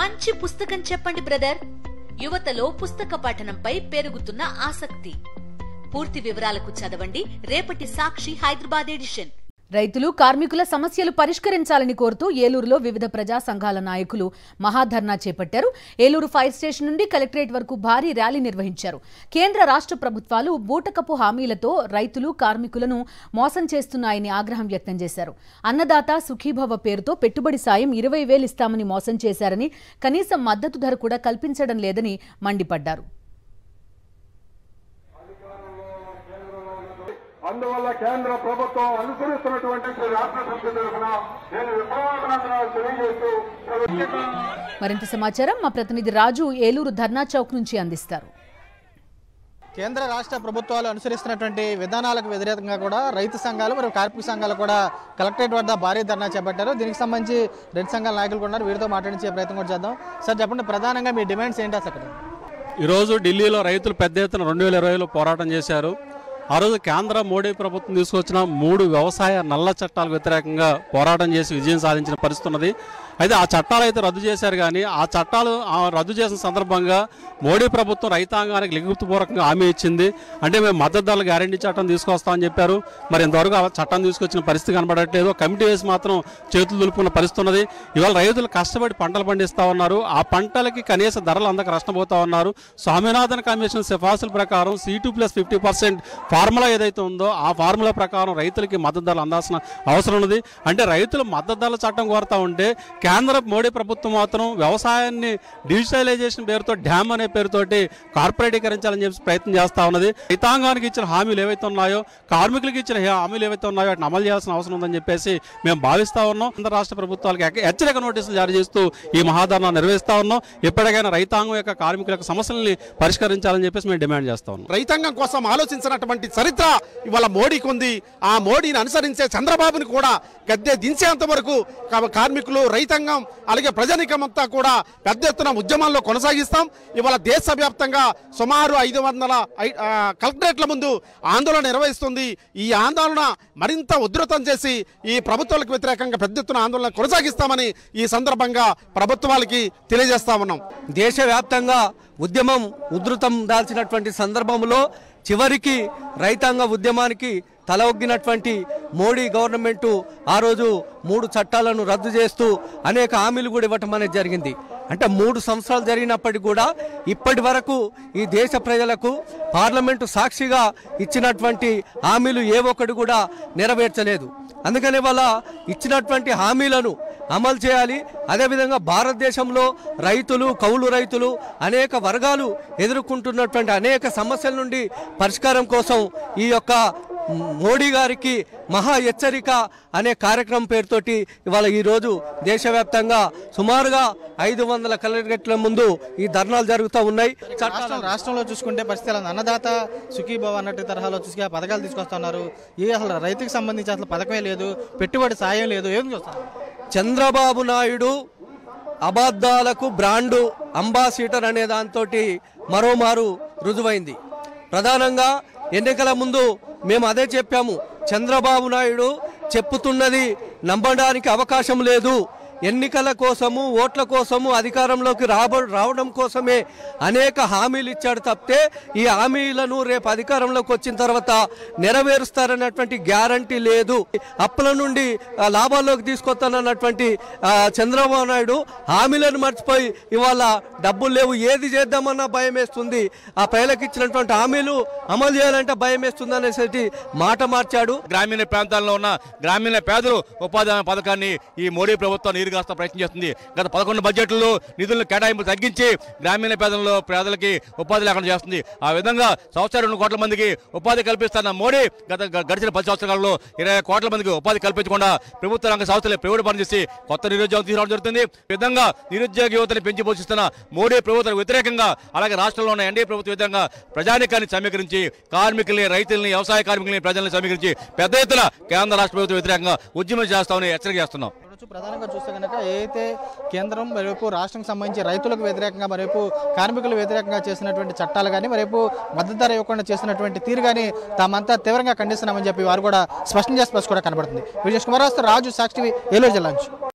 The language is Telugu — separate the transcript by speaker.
Speaker 1: మంచి పుస్తకం చెప్పండి బ్రదర్. యువతలో పుస్తక పఠనంపై పెరుగుతున్న ఆసక్తి. పూర్తి వివరాలకు చదవండి రేపటి సాక్షి హైదరాబాద్ ఎడిషన్.
Speaker 2: రైతులు కార్మికుల సమస్యలు పరిష్కరించాలని కోరుతూ ఏలూరులో వివిధ ప్రజా సంఘాల నాయకులు మహాధర్నా చేపట్టారు. ఏలూరు ఫైర్ స్టేషన్ నుండి కలెక్టరేట్ వరకు భారీ ర్యాలీ నిర్వహించారు. కేంద్ర రాష్ట్ర ప్రభుత్వాలు బూటకపు హామీలతో రైతులు కార్మికులను మోసం చేస్తున్నాయని ఆగ్రహం వ్యక్తం చేశారు. అన్నదాత సుఖీభవ పేరుతో పెట్టుబడి సాయం 20,000 ఇస్తామని మోసం చేశారని, కనీసం మద్దతు ధర కూడా కల్పించడం లేదని మండిపడ్డారు.
Speaker 3: అందువల్ల కేంద్ర ప్రభుత్వం అనుసరిస్తున్నటువంటి రాష్ట్ర సమితి తరఫున నేను విప్లవాభినందనాలు తెలియజేస్తూ
Speaker 2: మరింత సమాచారం మా ప్రతినిధి రాజు ఏలూరు ధర్నా చౌక్ నుంచి అందిస్తారు.
Speaker 4: కేంద్ర రాష్ట్ర ప్రభుత్వాలు అనుసరిస్తున్నటువంటి విధానాలకు వ్యతిరేకంగా కూడా రైతు సంఘాలు మరియు కార్మిక సంఘాలు కూడా కలెక్టరేట్ వద్ద భారీ ధర్నా చేపట్టారు. దీనికి సంబంధించి రెండు సంఘాల నాయకులు ఉన్నారు, వీరితో మాట్లాడించే ప్రయత్నం కూడా చేద్దాం. సార్ చెప్పండి, ప్రధానంగా మీ డిమాండ్స్ ఏంటి అసలు?
Speaker 5: ఈరోజు ఢిల్లీలో రైతులు పెద్ద ఎత్తున 2020లో పోరాటం చేశారు. ఆ రోజు కేంద్ర మోడీ ప్రభుత్వం తీసుకొచ్చిన 3 వ్యవసాయ నల్ల చట్టాలకు వ్యతిరేకంగా పోరాటం చేసి విజయం సాధించిన పరిస్థితి ఉన్నది. అయితే ఆ చట్టాలు అయితే రద్దు చేశారు, కానీ ఆ చట్టాలు రద్దు చేసిన సందర్భంగా మోడీ ప్రభుత్వం రైతాంగానికి లిఖితపూర్వకంగా హామీ ఇచ్చింది. అంటే మేము మద్దతు ధరల గ్యారంటీ చట్టం తీసుకొస్తామని చెప్పారు. మరి ఇంతవరకు ఆ చట్టం తీసుకొచ్చిన పరిస్థితి కనబడట్లేదు. కమిటీ వేసి మాత్రం చేతులు దులుపుకున్న పరిస్థితి ఉన్నది. ఇవాళ రైతులు కష్టపడి పంటలు పండిస్తూ ఉన్నారు. ఆ పంటలకి కనీస ధరలు అందక నష్టపోతూ ఉన్నారు. స్వామినాథన్ కమిషన్ సిఫార్సుల ప్రకారం C2+50% ఫార్ములా ఏదైతే ఉందో ఆ ఫార్ములా ప్రకారం రైతులకి మద్దతు ధరలు అందాల్సిన అవసరం ఉన్నది. అంటే రైతులు మద్దతు ధరల చట్టం కోరుతూ ఉంటే కేంద్ర మోడీ ప్రభుత్వం మాత్రం వ్యవసాయాన్ని డిజిటలైజేషన్ పేరుతో డ్యామ్ అనే పేరుతోటి కార్పొరేటీకరించాలని చెప్పి ప్రయత్నం చేస్తూ ఉన్నది. రైతాంగానికి ఇచ్చిన హామీలు ఏవైతే ఉన్నాయో, కార్మికులకు ఇచ్చిన హామీలు ఏవైతే ఉన్నాయో వాటిని అమలు చేయాల్సిన అవసరం ఉందని చెప్పేసి మేము భావిస్తూ ఉన్నాం. కేంద్ర రాష్ట్ర ప్రభుత్వాలకు హెచ్చరిక నోటీసులు జారీ చేస్తూ ఈ మహాధర్నా నిర్వహిస్తూ ఉన్నాం. ఎప్పటికైనా రైతాంగం యొక్క కార్మికుల యొక్క సమస్యల్ని పరిష్కరించాలని చెప్పేసి మేము డిమాండ్ చేస్తా ఉన్నాం.
Speaker 6: రైతాంగం కోసం ఆలోచించినటువంటి చరిత్ర ఇవాళ మోడీకి ఉంది. ఆ మోడీని అనుసరించే చంద్రబాబుని కూడా గద్దె దించేంత వరకు కార్మికులు, రైతాంగం అలాగే ప్రజానీకం అంతా కూడా పెద్ద ఎత్తున ఉద్యమాల్లో కొనసాగిస్తాం. ఇవాళ దేశవ్యాప్తంగా సుమారు 500 కలెక్టరేట్ల ముందు ఆందోళన నిర్వహిస్తుంది. ఈ ఆందోళన మరింత ఉధృతం చేసి ఈ ప్రభుత్వాలకు వ్యతిరేకంగా పెద్ద ఎత్తున ఆందోళన కొనసాగిస్తామని ఈ సందర్భంగా ప్రభుత్వాలకి తెలియజేస్తా ఉన్నాం.
Speaker 7: దేశవ్యాప్తంగా ఉద్యమం ఉధృతం దాల్చినటువంటి సందర్భంలో చివరికి రైతాంగ ఉద్యమానికి తల ఒగ్గినటువంటి మోడీ గవర్నమెంటు ఆ రోజు 3 చట్టాలను రద్దు చేస్తూ అనేక హామీలు కూడా ఇవ్వటం అనేది జరిగింది. అంటే 3 సంవత్సరాలు జరిగినప్పటికీ కూడా ఇప్పటి వరకు ఈ దేశ ప్రజలకు పార్లమెంటు సాక్షిగా ఇచ్చినటువంటి హామీలు ఏ ఒక్కటి కూడా నెరవేర్చలేదు. అందుకని వాళ్ళ ఇచ్చినటువంటి హామీలను అమలు చేయాలి. అదేవిధంగా భారతదేశంలో రైతులు, కౌలు రైతులు అనేక వర్గాలు ఎదుర్కొంటున్నటువంటి అనేక సమస్యల నుండి పరిష్కారం కోసం ఈ యొక్క మోడీ గారికి మహా హెచ్చరిక అనే కార్యక్రమం పేరుతోటి ఇవాళ ఈరోజు దేశవ్యాప్తంగా సుమారుగా 500 కలెక్టరేట్ల ముందు ఈ ధర్నాలు జరుగుతూ ఉన్నాయి.
Speaker 4: రాష్ట్రంలో చూసుకుంటే పరిస్థితి అన్నదాత సుఖీభవ అన్నట్టు తరహాలో చూసుకునే పథకాలు తీసుకొస్తున్నారు. అసలు రైతుకి సంబంధించి అసలు పథకమే లేదు, పెట్టుబడి సాయం లేదు. ఏం చూస్తారు?
Speaker 7: చంద్రబాబు నాయుడు అబద్ధాలకు బ్రాండు అంబాసిడర్ అనే దాంతో మరోమారు రుజువైంది. ప్రధానంగా ఎన్నికల ముందు మేము అదే చెప్పాము. చంద్రబాబు నాయుడు చెప్పుతున్నది నమ్మడానికి అవకాశం లేదు. ఎన్నికల కోసము, ఓట్ల కోసము, అధికారంలోకి రావడం కోసమే అనేక హామీలు ఇచ్చాడు తప్పితే ఈ హామీలను రేపు అధికారంలోకి వచ్చిన తర్వాత నెరవేరుస్తారన్నటువంటి గ్యారంటీ లేదు. అప్పుల నుండి లాభాల్లోకి తీసుకొస్తానన్నటువంటి చంద్రబాబు నాయుడు హామీలను మర్చిపోయి ఇవాళ డబ్బులు లేవు, ఏది చేద్దామన్నా భయం వేస్తుంది, ఆ ప్రజలకు ఇచ్చినటువంటి హామీలు అమలు చేయాలంటే భయం వేస్తుంది అనేసి మాట మార్చాడు.
Speaker 8: గ్రామీణ ప్రాంతాల్లో ఉన్న గ్రామీణ పేదలు ఉపాధి పథకాన్ని ఈ మోడీ ప్రభుత్వం కాస్త ప్రయత్నం చేస్తుంది. గత 11 బడ్జెట్లలో నిధులను కేటాయింపు తగ్గించి గ్రామీణ పేదలకి ఉపాధి లేకుండా చేస్తుంది. ఆ విధంగా సంవత్సరం 2 కోట్ల మందికి ఉపాధి కల్పిస్తున్న మోడీ గడిచిన 10 సంవత్సరాల్లో 20 కోట్ల మందికి ఉపాధి కల్పించకుండా ప్రభుత్వ రంగ సంస్థలు ప్రైవేట్ పని చేసి కొత్త నిరుద్యోగం తీసుకురావడం జరుగుతుంది. ఈ విధంగా నిరుద్యోగ యువతని పెంచి పోషిస్తున్న మోడీ ప్రభుత్వం వ్యతిరేకంగా, అలాగే రాష్ట్రంలో ఉన్న ఎన్డీఏ ప్రభుత్వ వ్యతిరేకంగా ప్రజానికాన్ని సమీకరించి కార్మికుల్ని, రైతుల్ని, వ్యవసాయ కార్మికుల్ని, ప్రజల్ని సమీకరించి పెద్ద ఎత్తున కేంద్ర రాష్ట్ర ప్రభుత్వం వ్యతిరేకంగా ఉద్యమం చేస్తామని హెచ్చరిక చేస్తున్నాం.
Speaker 4: ప్రధానంగా చూస్తే కనుక ఏదైతే కేంద్రం మరోవైపు రాష్ట్రానికి సంబంధించి రైతులకు వ్యతిరేకంగా, మరోవైపు కార్మికులకు వ్యతిరేకంగా చేసినటువంటి చట్టాలు కానీ, మరోవైపు మద్దతు ధర ఇవ్వకుండా చేసినటువంటి తీరు కానీ తామంతా తీవ్రంగా ఖండిస్తున్నామని చెప్పి వారు కూడా స్పష్టం చేసి కూడా కనబడుతుంది. విజయ్ కుమార్ రాజు, సాక్షి టీవీ, ఏలూరు జిల్లా నుంచి.